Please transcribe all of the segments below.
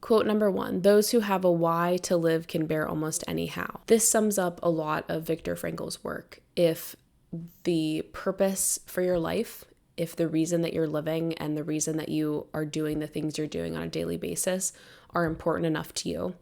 Quote number 1, those who have a why to live can bear almost any how. This sums up a lot of Victor Frankl's work. If the purpose for your life, if the reason that you're living and the reason that you are doing the things you're doing on a daily basis are important enough to you,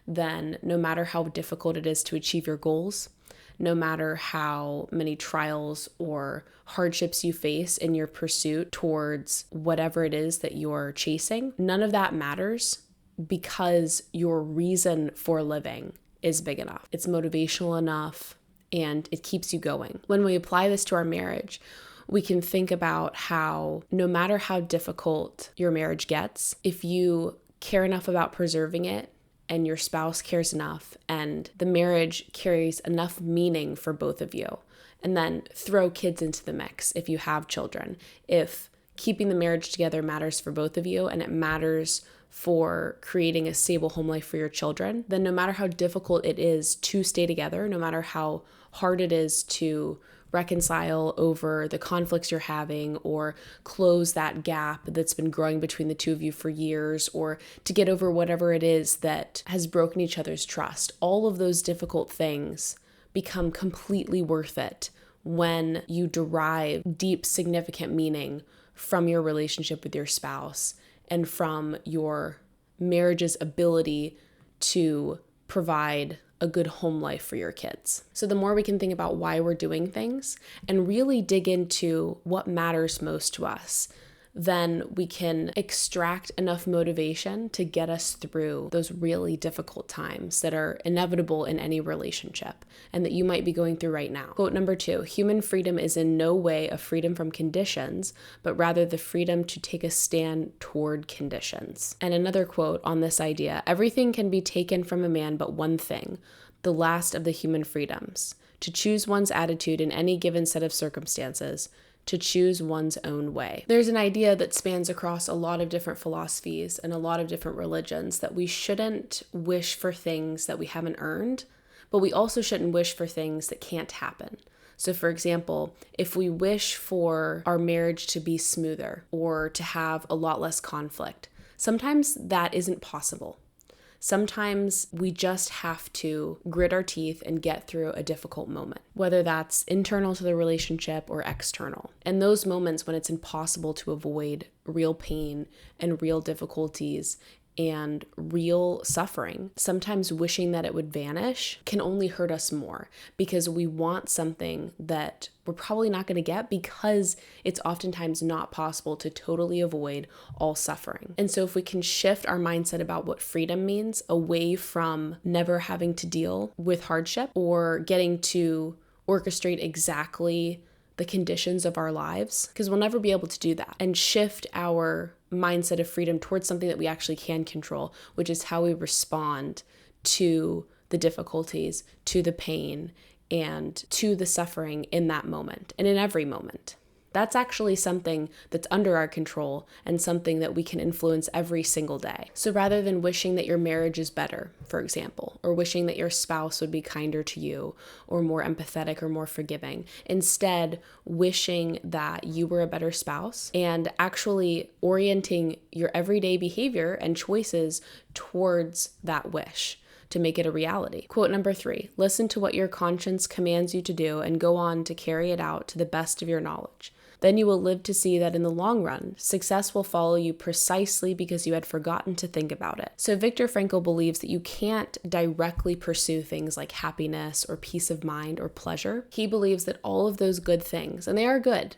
then no matter how difficult it is to achieve your goals, no matter how many trials or hardships you face in your pursuit towards whatever it is that you're chasing, none of that matters because your reason for living is big enough. It's motivational enough and it keeps you going. When we apply this to our marriage, we can think about how no matter how difficult your marriage gets, if you care enough about preserving it and your spouse cares enough and the marriage carries enough meaning for both of you, and then throw kids into the mix if you have children. If keeping the marriage together matters for both of you and it matters for creating a stable home life for your children, then no matter how difficult it is to stay together, no matter how hard it is to reconcile over the conflicts you're having or close that gap that's been growing between the two of you for years, or to get over whatever it is that has broken each other's trust, all of those difficult things become completely worth it when you derive deep, significant meaning from your relationship with your spouse and from your marriage's ability to provide a good home life for your kids. So the more we can think about why we're doing things and really dig into what matters most to us, then we can extract enough motivation to get us through those really difficult times that are inevitable in any relationship and that you might be going through right now. Quote number 2, human freedom is in no way a freedom from conditions, but rather the freedom to take a stand toward conditions. And another quote on this idea, everything can be taken from a man but one thing, the last of the human freedoms, to choose one's attitude in any given set of circumstances, to choose one's own way. There's an idea that spans across a lot of different philosophies and a lot of different religions that we shouldn't wish for things that we haven't earned, but we also shouldn't wish for things that can't happen. So for example, if we wish for our marriage to be smoother or to have a lot less conflict, sometimes that isn't possible. Sometimes we just have to grit our teeth and get through a difficult moment, whether that's internal to the relationship or external. And those moments when it's impossible to avoid real pain and real difficulties and real suffering, sometimes wishing that it would vanish can only hurt us more because we want something that we're probably not going to get because it's oftentimes not possible to totally avoid all suffering. And so if we can shift our mindset about what freedom means away from never having to deal with hardship or getting to orchestrate exactly the conditions of our lives, because we'll never be able to do that, and shift our mindset of freedom towards something that we actually can control, which is how we respond to the difficulties, to the pain, and to the suffering in that moment and in every moment. That's actually something that's under our control and something that we can influence every single day. So rather than wishing that your marriage is better, for example, or wishing that your spouse would be kinder to you or more empathetic or more forgiving, instead wishing that you were a better spouse and actually orienting your everyday behavior and choices towards that wish to make it a reality. Quote number 3, listen to what your conscience commands you to do and go on to carry it out to the best of your knowledge. Then you will live to see that in the long run, success will follow you precisely because you had forgotten to think about it. So Victor Frankl believes that you can't directly pursue things like happiness or peace of mind or pleasure. He believes that all of those good things, and they are good,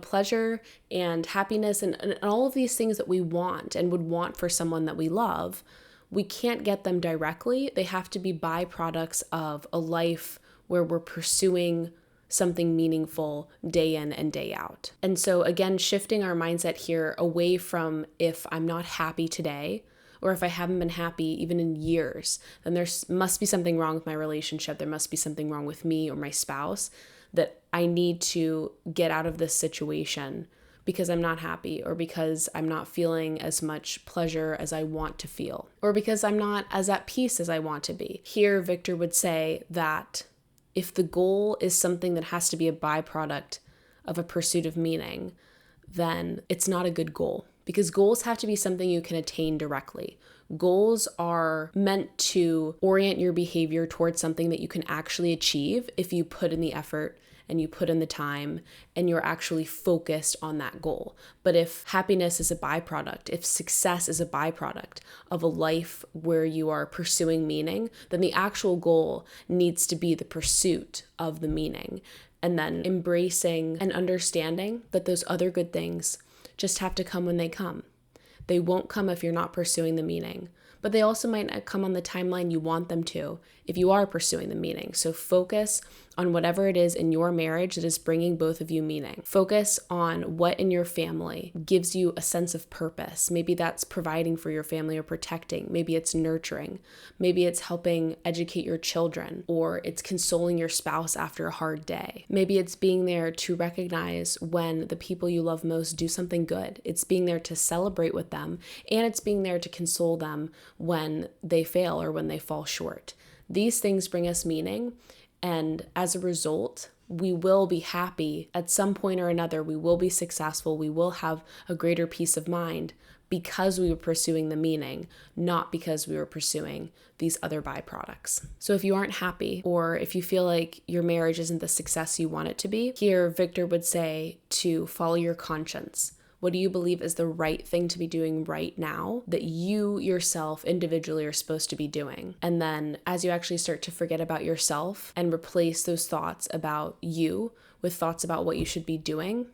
pleasure and happiness and all of these things that we want and would want for someone that we love, we can't get them directly. They have to be byproducts of a life where we're pursuing something meaningful day in and day out. And so again, shifting our mindset here away from if I'm not happy today, or if I haven't been happy even in years, then there must be something wrong with my relationship. There must be something wrong with me or my spouse that I need to get out of this situation because I'm not happy, or because I'm not feeling as much pleasure as I want to feel, or because I'm not as at peace as I want to be. Here, Victor would say that if the goal is something that has to be a byproduct of a pursuit of meaning, then it's not a good goal because goals have to be something you can attain directly. Goals are meant to orient your behavior towards something that you can actually achieve if you put in the effort and you put in the time and you're actually focused on that goal. But if happiness is a byproduct, if success is a byproduct of a life where you are pursuing meaning, then the actual goal needs to be the pursuit of the meaning, and then embracing and understanding that those other good things just have to come when they come. They won't come if you're not pursuing the meaning, but they also might not come on the timeline you want them to if you are pursuing the meaning. So focus on whatever it is in your marriage that is bringing both of you meaning. Focus on what in your family gives you a sense of purpose. Maybe that's providing for your family or protecting. Maybe it's nurturing. Maybe it's helping educate your children, or it's consoling your spouse after a hard day. Maybe it's being there to recognize when the people you love most do something good. It's being there to celebrate with them, and it's being there to console them when they fail or when they fall short. These things bring us meaning, and as a result, we will be happy at some point or another. We will be successful. We will have a greater peace of mind because we were pursuing the meaning, not because we were pursuing these other byproducts. So if you aren't happy, or if you feel like your marriage isn't the success you want it to be, here Victor would say to follow your conscience. What do you believe is the right thing to be doing right now that you yourself individually are supposed to be doing? And then as you actually start to forget about yourself and replace those thoughts about you with thoughts about what you should be doing,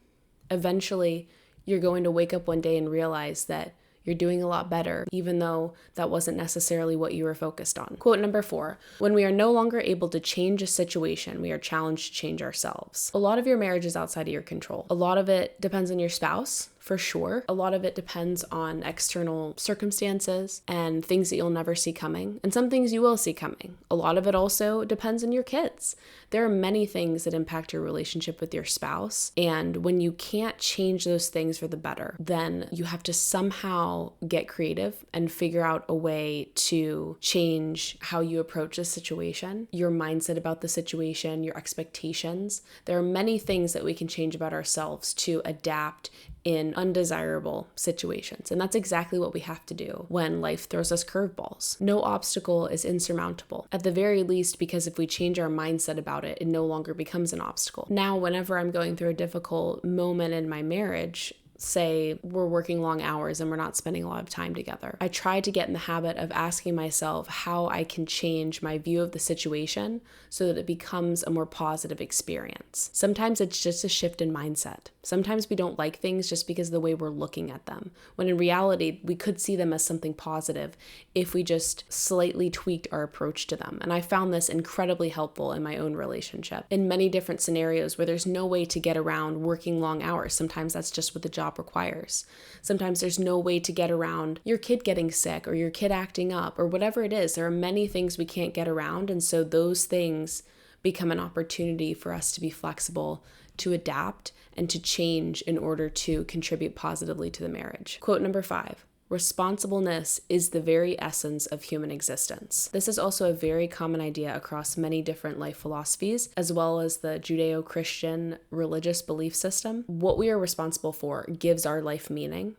eventually you're going to wake up one day and realize that you're doing a lot better, even though that wasn't necessarily what you were focused on. Quote number 4, when we are no longer able to change a situation, we are challenged to change ourselves. A lot of your marriage is outside of your control. A lot of it depends on your spouse, for sure. A lot of it depends on external circumstances and things that you'll never see coming, and some things you will see coming. A lot of it also depends on your kids. There are many things that impact your relationship with your spouse, and when you can't change those things for the better, then you have to somehow get creative and figure out a way to change how you approach the situation, your mindset about the situation, your expectations. There are many things that we can change about ourselves to adapt in undesirable situations. And that's exactly what we have to do when life throws us curveballs. No obstacle is insurmountable, at the very least, because if we change our mindset about it, it no longer becomes an obstacle. Now, whenever I'm going through a difficult moment in my marriage, say we're working long hours and we're not spending a lot of time together, I try to get in the habit of asking myself how I can change my view of the situation so that it becomes a more positive experience. Sometimes it's just a shift in mindset. Sometimes we don't like things just because of the way we're looking at them, when in reality, we could see them as something positive if we just slightly tweaked our approach to them. And I found this incredibly helpful in my own relationship. In many different scenarios where there's no way to get around working long hours, sometimes that's just what the job requires. Sometimes there's no way to get around your kid getting sick or your kid acting up or whatever it is. There are many things we can't get around, and so those things become an opportunity for us to be flexible, to adapt, and to change in order to contribute positively to the marriage. Quote number 5. Responsibleness is the very essence of human existence. This is also a very common idea across many different life philosophies, as well as the Judeo-Christian religious belief system. What we are responsible for gives our life meaning.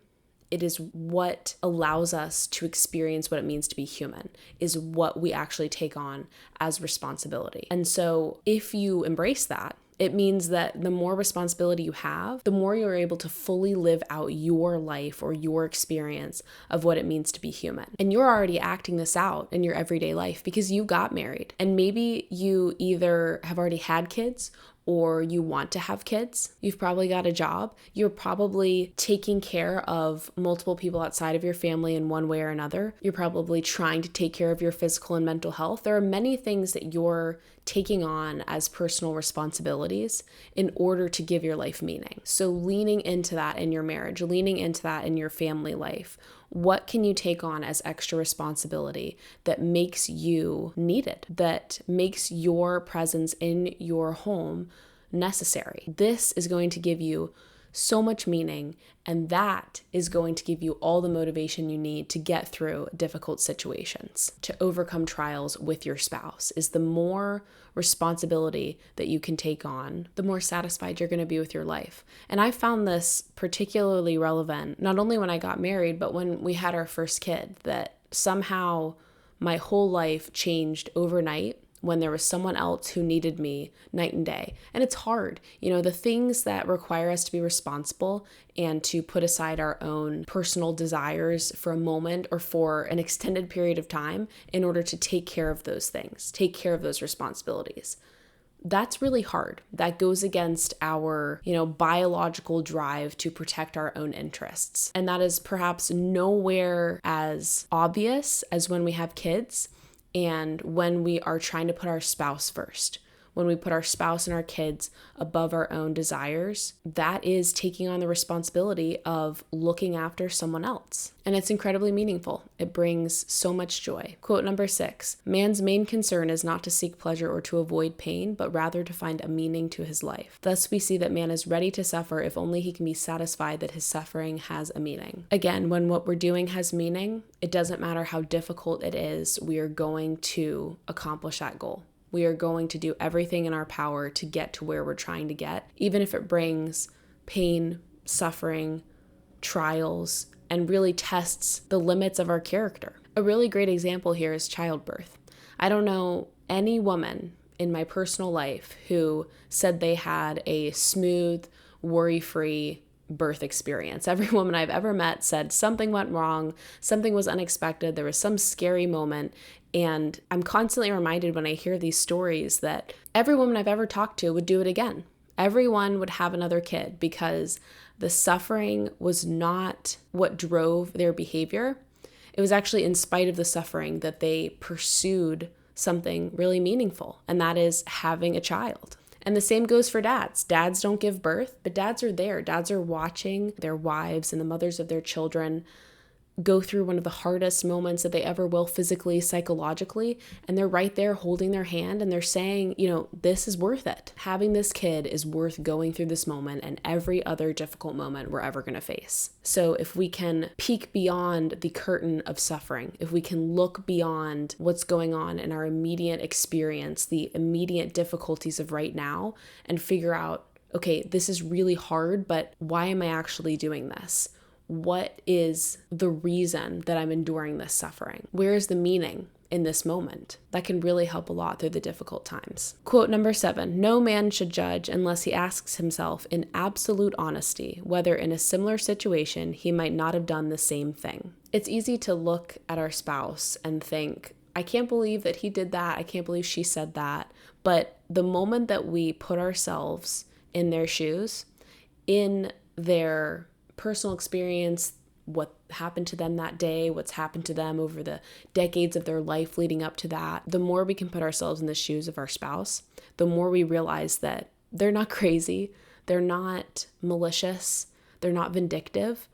It is what allows us to experience what it means to be human, is what we actually take on as responsibility. And so if you embrace that, it means that the more responsibility you have, the more you're able to fully live out your life or your experience of what it means to be human. And you're already acting this out in your everyday life because you got married. And maybe you either have already had kids or you want to have kids. You've probably got a job. You're probably taking care of multiple people outside of your family in one way or another. You're probably trying to take care of your physical and mental health. There are many things that you're taking on as personal responsibilities in order to give your life meaning. So leaning into that in your marriage, leaning into that in your family life. What can you take on as extra responsibility that makes you needed, that makes your presence in your home necessary? This is going to give you so much meaning, and that is going to give you all the motivation you need to get through difficult situations, to overcome trials with your spouse. Is the more responsibility that you can take on, the more satisfied you're going to be with your life. And I found this particularly relevant, not only when I got married, but when we had our first kid, that somehow my whole life changed overnight when there was someone else who needed me night and day. And it's hard. The things that require us to be responsible and to put aside our own personal desires for a moment or for an extended period of time in order to take care of those things, take care of those responsibilities. That's really hard. That goes against our, biological drive to protect our own interests. And that is perhaps nowhere as obvious as when we have kids and when we are trying to put our spouse first. When we put our spouse and our kids above our own desires, that is taking on the responsibility of looking after someone else. And it's incredibly meaningful. It brings so much joy. Quote number 6, man's main concern is not to seek pleasure or to avoid pain, but rather to find a meaning to his life. Thus we see that man is ready to suffer if only he can be satisfied that his suffering has a meaning. Again, when what we're doing has meaning, it doesn't matter how difficult it is, we are going to accomplish that goal. We are going to do everything in our power to get to where we're trying to get, even if it brings pain, suffering, trials, and really tests the limits of our character. A really great example here is childbirth. I don't know any woman in my personal life who said they had a smooth, worry-free birth experience. Every woman I've ever met said something went wrong, something was unexpected, there was some scary moment. And I'm constantly reminded when I hear these stories that every woman I've ever talked to would do it again. Everyone would have another kid because the suffering was not what drove their behavior. It was actually in spite of the suffering that they pursued something really meaningful, and that is having a child. And the same goes for dads. Dads don't give birth, but dads are there. Dads are watching their wives and the mothers of their children go through one of the hardest moments that they ever will physically, psychologically, and they're right there holding their hand and they're saying, this is worth it. Having this kid is worth going through this moment and every other difficult moment we're ever going to face. So if we can peek beyond the curtain of suffering, if we can look beyond what's going on in our immediate experience, the immediate difficulties of right now, and figure out, okay, this is really hard, but why am I actually doing this? What is the reason that I'm enduring this suffering? Where is the meaning in this moment? That can really help a lot through the difficult times. Quote number 7, no man should judge unless he asks himself in absolute honesty whether in a similar situation he might not have done the same thing. It's easy to look at our spouse and think, I can't believe that he did that. I can't believe she said that. But the moment that we put ourselves in their shoes, in their personal experience, what happened to them that day, what's happened to them over the decades of their life leading up to that, the more we can put ourselves in the shoes of our spouse, the more we realize that they're not crazy, they're not malicious, they're not vindictive,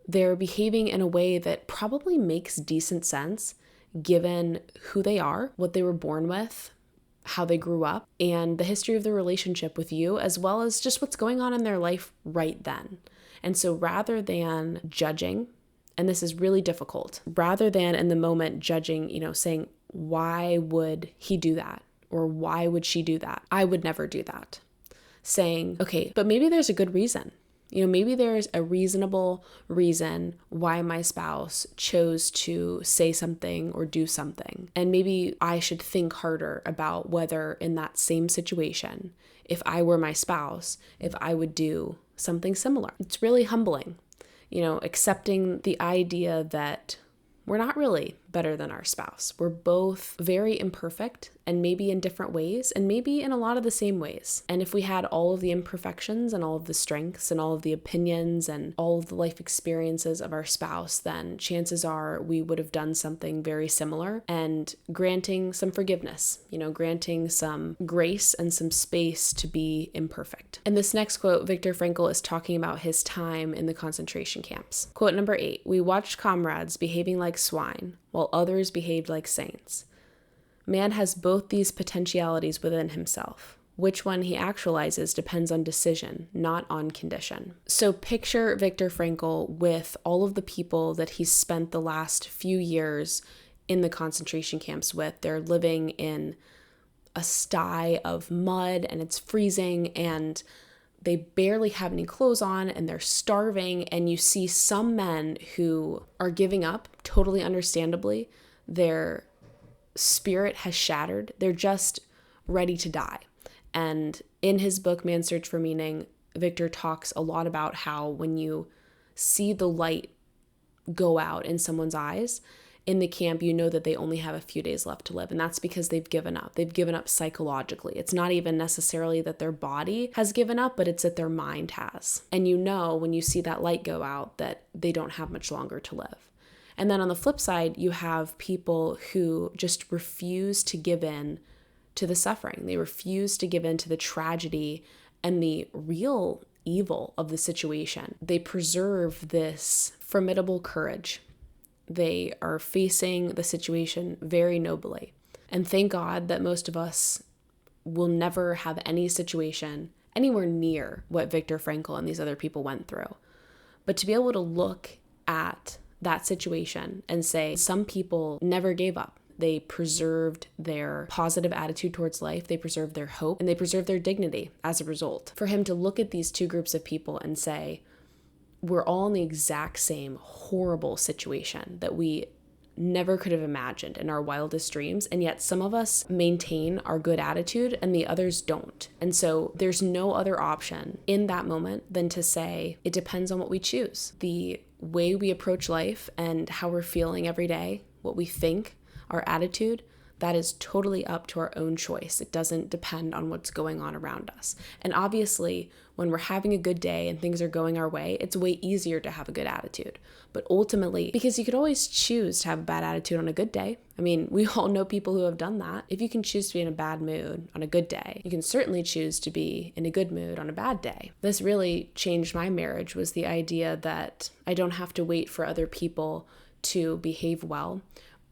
they're behaving in a way that probably makes decent sense given who they are, what they were born with, how they grew up, and the history of their relationship with you, as well as just what's going on in their life right then. And so rather than judging, and this is really difficult, rather than in the moment judging, saying, why would he do that? Or why would she do that? I would never do that. Saying, okay, but maybe there's a good reason. Maybe there's a reasonable reason why my spouse chose to say something or do something. And maybe I should think harder about whether in that same situation, if I were my spouse, if I would do something similar. It's really humbling, accepting the idea that we're not really better than our spouse. We're both very imperfect and maybe in different ways and maybe in a lot of the same ways. And if we had all of the imperfections and all of the strengths and all of the opinions and all of the life experiences of our spouse, then chances are we would have done something very similar, and granting some forgiveness, granting some grace and some space to be imperfect. In this next quote, Victor Frankl is talking about his time in the concentration camps. Quote number 8, we watched comrades behaving like swine while others behaved like saints. Man has both these potentialities within himself. which one he actualizes depends on decision, not on condition. So picture Viktor Frankl with all of the people that he's spent the last few years in the concentration camps with. They're living in a sty of mud and it's freezing and they barely have any clothes on and they're starving. And you see some men who are giving up, totally understandably. Their spirit has shattered. They're just ready to die. And in his book, Man's Search for Meaning, Victor talks a lot about how when you see the light go out in someone's eyes in the camp, you know that they only have a few days left to live. And that's because they've given up. They've given up psychologically. It's not even necessarily that their body has given up, but it's that their mind has. And you know when you see that light go out that they don't have much longer to live. And then on the flip side, you have people who just refuse to give in to the suffering. They refuse to give in to the tragedy and the real evil of the situation. They preserve this formidable courage. They are facing the situation very nobly. And thank God that most of us will never have any situation anywhere near what Viktor Frankl and these other people went through. But to be able to look at that situation and say, some people never gave up. They preserved their positive attitude towards life, they preserved their hope, and they preserved their dignity as a result. For him to look at these two groups of people and say, we're all in the exact same horrible situation that we never could have imagined in our wildest dreams, and yet some of us maintain our good attitude and the others don't. And so there's no other option in that moment than to say, it depends on what we choose. The way we approach life and how we're feeling every day, what we think, our attitude, that is totally up to our own choice. It doesn't depend on what's going on around us. And obviously, when we're having a good day and things are going our way, it's way easier to have a good attitude. But ultimately, because you could always choose to have a bad attitude on a good day. I mean, we all know people who have done that. If you can choose to be in a bad mood on a good day, you can certainly choose to be in a good mood on a bad day. This really changed my marriage, was the idea that I don't have to wait for other people to behave well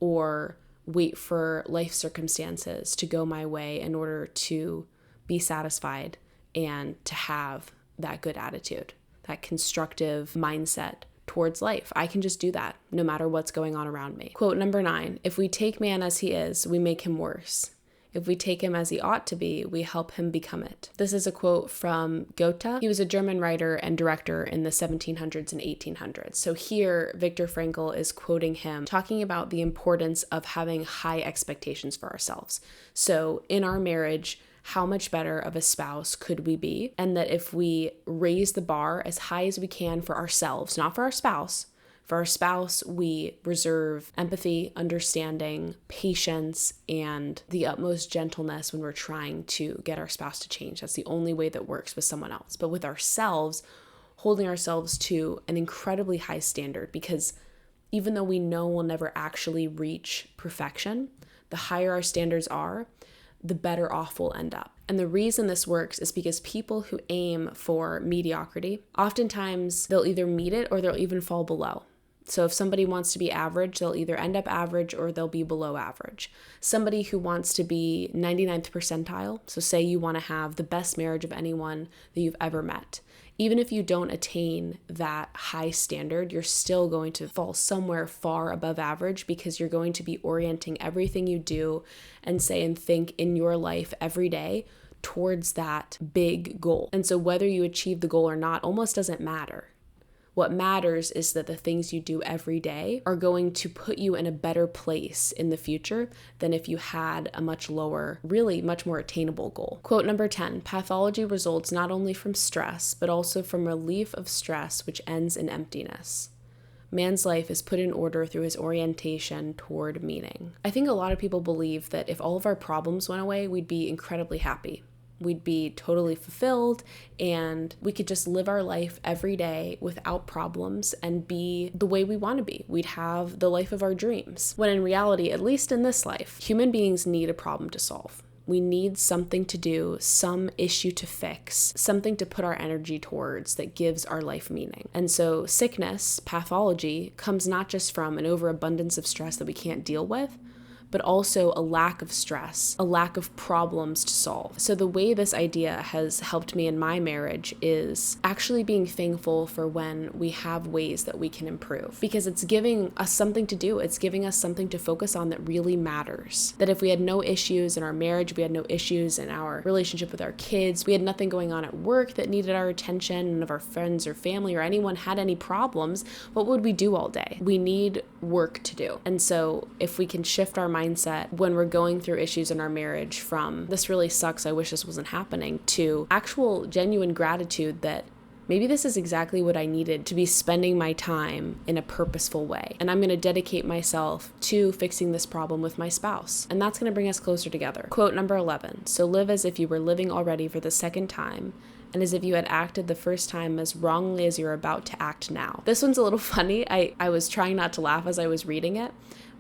or wait for life circumstances to go my way in order to be satisfied and to have that good attitude, that constructive mindset towards life. I can just do that no matter what's going on around me. Quote number 9, if we take man as he is, we make him worse. If we take him as he ought to be, we help him become it. This is a quote from Goethe. He was a German writer and director in the 1700s and 1800s. So here, Viktor Frankl is quoting him, talking about the importance of having high expectations for ourselves. So in our marriage, how much better of a spouse could we be? And that if we raise the bar as high as we can for ourselves, not for our spouse, for our spouse, we reserve empathy, understanding, patience, and the utmost gentleness when we're trying to get our spouse to change. That's the only way that works with someone else. But with ourselves, holding ourselves to an incredibly high standard, because even though we know we'll never actually reach perfection, the higher our standards are, the better off we'll end up. And the reason this works is because people who aim for mediocrity, oftentimes they'll either meet it or they'll even fall below. So if somebody wants to be average, they'll either end up average or they'll be below average. Somebody who wants to be 99th percentile, so say you want to have the best marriage of anyone that you've ever met. Even if you don't attain that high standard, you're still going to fall somewhere far above average, because you're going to be orienting everything you do and say and think in your life every day towards that big goal. And so whether you achieve the goal or not almost doesn't matter. What matters is that the things you do every day are going to put you in a better place in the future than if you had a much lower, really much more attainable goal. Quote number 10, pathology results not only from stress, but also from relief of stress, which ends in emptiness. Man's life is put in order through his orientation toward meaning. I think a lot of people believe that if all of our problems went away, we'd be incredibly happy. We'd be totally fulfilled and we could just live our life every day without problems and be the way we want to be. We'd have the life of our dreams. When in reality, at least in this life, human beings need a problem to solve. We need something to do, some issue to fix, something to put our energy towards that gives our life meaning. And so sickness, pathology, comes not just from an overabundance of stress that we can't deal with, but also a lack of stress, a lack of problems to solve. So the way this idea has helped me in my marriage is actually being thankful for when we have ways that we can improve, because it's giving us something to do. It's giving us something to focus on that really matters. That if we had no issues in our marriage, we had no issues in our relationship with our kids, we had nothing going on at work that needed our attention, none of our friends or family or anyone had any problems, what would we do all day? We need work to do. And so if we can shift our mindset when we're going through issues in our marriage from this really sucks, I wish this wasn't happening, to actual genuine gratitude that maybe this is exactly what I needed to be spending my time in a purposeful way. And I'm going to dedicate myself to fixing this problem with my spouse. And that's going to bring us closer together. Quote number 11. So live as if you were living already for the second time, and as if you had acted the first time as wrongly as you're about to act now. This one's a little funny. I was trying not to laugh as I was reading it,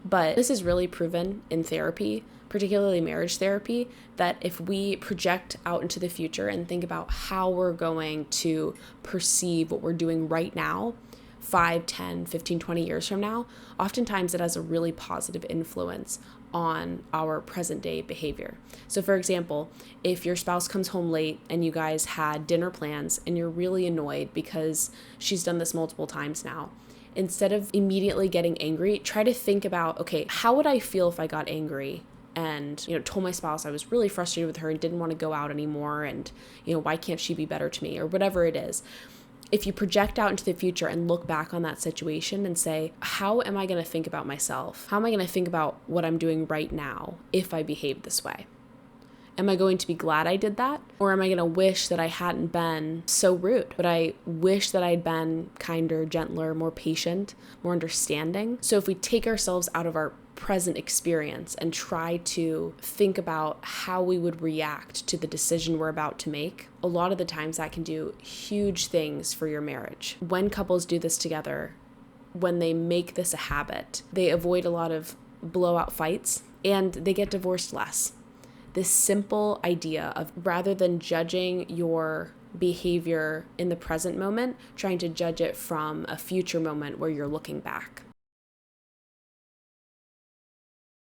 but this is really proven in therapy, particularly marriage therapy, that if we project out into the future and think about how we're going to perceive what we're doing right now, 5, 10, 15, 20 years from now, oftentimes it has a really positive influence on our present day behavior. So for example, if your spouse comes home late and you guys had dinner plans and you're really annoyed because she's done this multiple times now, instead of immediately getting angry, try to think about, okay, how would I feel if I got angry and, told my spouse I was really frustrated with her and didn't want to go out anymore, and, why can't she be better to me, or whatever it is. If you project out into the future and look back on that situation and say, how am I going to think about myself? How am I going to think about what I'm doing right now if I behave this way? Am I going to be glad I did that? Or am I going to wish that I hadn't been so rude? But I wish that I'd been kinder, gentler, more patient, more understanding. So if we take ourselves out of our present experience and try to think about how we would react to the decision we're about to make, a lot of the times that can do huge things for your marriage. When couples do this together, when they make this a habit, they avoid a lot of blowout fights and they get divorced less. This simple idea of, rather than judging your behavior in the present moment, trying to judge it from a future moment where you're looking back.